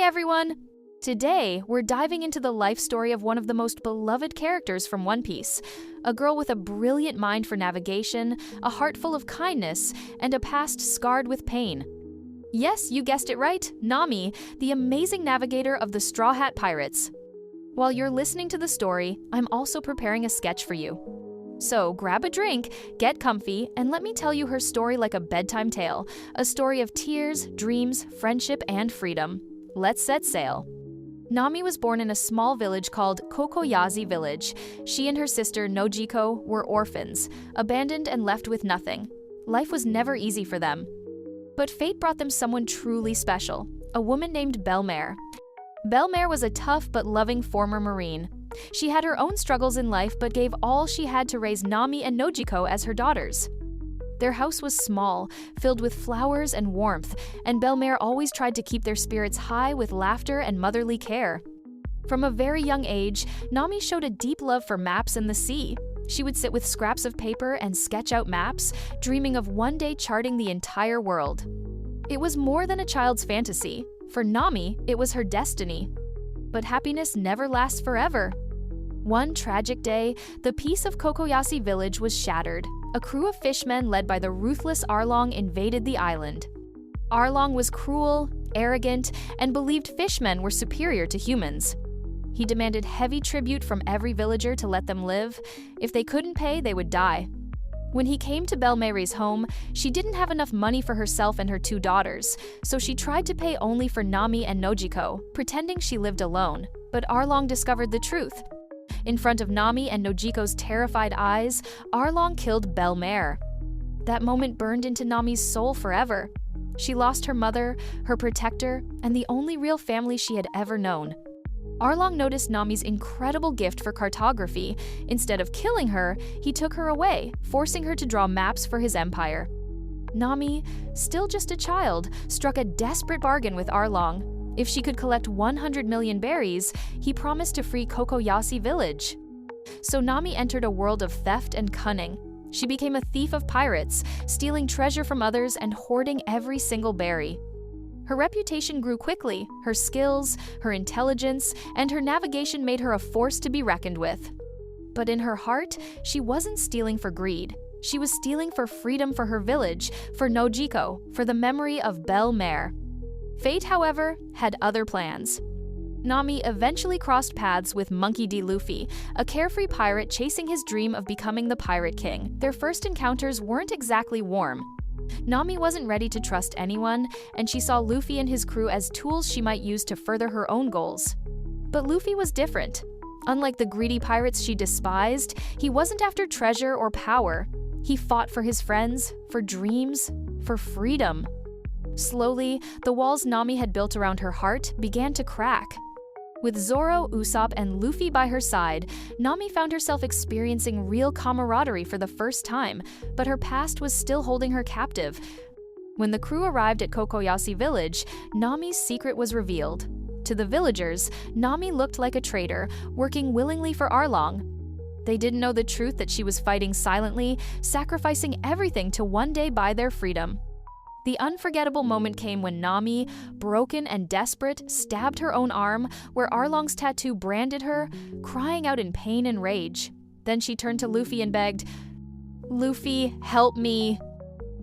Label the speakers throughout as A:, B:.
A: everyone! Today, we're diving into the life story of one of the most beloved characters from One Piece, a girl with a brilliant mind for navigation, a heart full of kindness, and a past scarred with pain. Yes, you guessed it right, Nami, the amazing navigator of the Straw Hat Pirates. While you're listening to the story, I'm also preparing a sketch for you. So grab a drink, get comfy, and let me tell you her story like a bedtime tale, a story of tears, dreams, friendship, and freedom. Let's set sail. Nami was born in a small village called Kokoyazi Village. She and her sister Nojiko were orphans, abandoned and left with nothing. Life was never easy for them. But fate brought them someone truly special, a woman named Belle-Mère. Belle-Mère was a tough but loving former Marine. She had her own struggles in life but gave all she had to raise Nami and Nojiko as her daughters. Their house was small, filled with flowers and warmth, and Belle-Mère always tried to keep their spirits high with laughter and motherly care. From a very young age, Nami showed a deep love for maps and the sea. She would sit with scraps of paper and sketch out maps, dreaming of one day charting the entire world. It was more than a child's fantasy. For Nami, it was her destiny. But happiness never lasts forever. One tragic day, the peace of Kokoyashi village was shattered. A crew of fishmen led by the ruthless Arlong invaded the island. Arlong was cruel, arrogant, and believed fishmen were superior to humans. He demanded heavy tribute from every villager to let them live. If they couldn't pay, they would die. When he came to Belle-Mére's home, she didn't have enough money for herself and her two daughters, so she tried to pay only for Nami and Nojiko, pretending she lived alone. But Arlong discovered the truth. In front of Nami and Nojiko's terrified eyes, Arlong killed Belle-Mère. That moment burned into Nami's soul forever. She lost her mother, her protector, and the only real family she had ever known. Arlong noticed Nami's incredible gift for cartography. Instead of killing her, he took her away, forcing her to draw maps for his empire. Nami, still just a child, struck a desperate bargain with Arlong. If she could collect 100 million berries, he promised to free Kokoyashi village. So Nami entered a world of theft and cunning. She became a thief of pirates, stealing treasure from others and hoarding every single berry. Her reputation grew quickly. Her skills, her intelligence, and her navigation made her a force to be reckoned with. But in her heart, she wasn't stealing for greed. She was stealing for freedom for her village, for Nojiko, for the memory of Belle-Mère. Fate, however, had other plans. Nami eventually crossed paths with Monkey D. Luffy, a carefree pirate chasing his dream of becoming the Pirate King. Their first encounters weren't exactly warm. Nami wasn't ready to trust anyone, and she saw Luffy and his crew as tools she might use to further her own goals. But Luffy was different. Unlike the greedy pirates she despised, he wasn't after treasure or power. He fought for his friends, for dreams, for freedom. Slowly, the walls Nami had built around her heart began to crack. With Zoro, Usopp, and Luffy by her side, Nami found herself experiencing real camaraderie for the first time, but her past was still holding her captive. When the crew arrived at Kokoyashi village, Nami's secret was revealed. To the villagers, Nami looked like a traitor, working willingly for Arlong. They didn't know the truth that she was fighting silently, sacrificing everything to one day buy their freedom. The unforgettable moment came when Nami, broken and desperate, stabbed her own arm where Arlong's tattoo branded her, crying out in pain and rage. Then she turned to Luffy and begged, "Luffy, help me."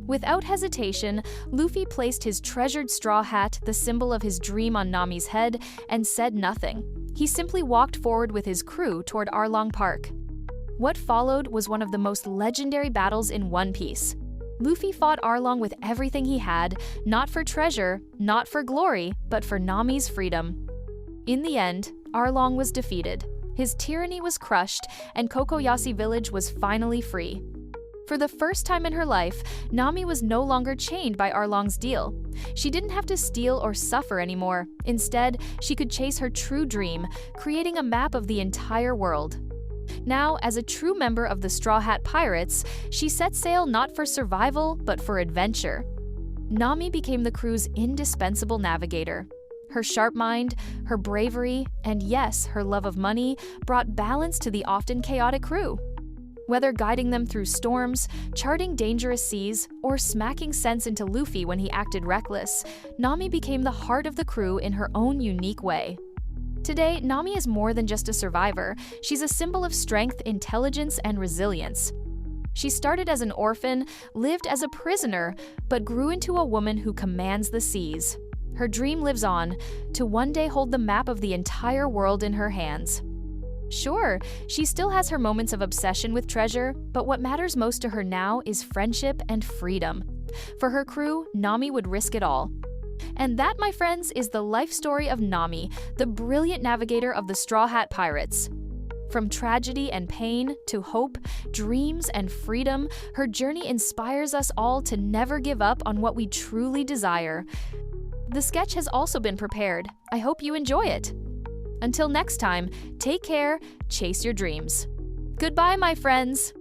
A: Without hesitation, Luffy placed his treasured straw hat, the symbol of his dream, on Nami's head and said nothing. He simply walked forward with his crew toward Arlong Park. What followed was one of the most legendary battles in One Piece. Luffy fought Arlong with everything he had, not for treasure, not for glory, but for Nami's freedom. In the end, Arlong was defeated. His tyranny was crushed, and Kokoyashi village was finally free. For the first time in her life, Nami was no longer chained by Arlong's deal. She didn't have to steal or suffer anymore. Instead, she could chase her true dream, creating a map of the entire world. Now, as a true member of the Straw Hat Pirates, she set sail not for survival, but for adventure. Nami became the crew's indispensable navigator. Her sharp mind, her bravery, and yes, her love of money brought balance to the often chaotic crew. Whether guiding them through storms, charting dangerous seas, or smacking sense into Luffy when he acted reckless, Nami became the heart of the crew in her own unique way. Today, Nami is more than just a survivor. She's a symbol of strength, intelligence, and resilience. She started as an orphan, lived as a prisoner, but grew into a woman who commands the seas. Her dream lives on, to one day hold the map of the entire world in her hands. Sure, she still has her moments of obsession with treasure, but what matters most to her now is friendship and freedom. For her crew, Nami would risk it all. And that, my friends, is the life story of Nami, the brilliant navigator of the Straw Hat Pirates. From tragedy and pain to hope, dreams, and freedom, her journey inspires us all to never give up on what we truly desire. The sketch has also been prepared. I hope you enjoy it. Until next time, take care, chase your dreams. Goodbye, my friends!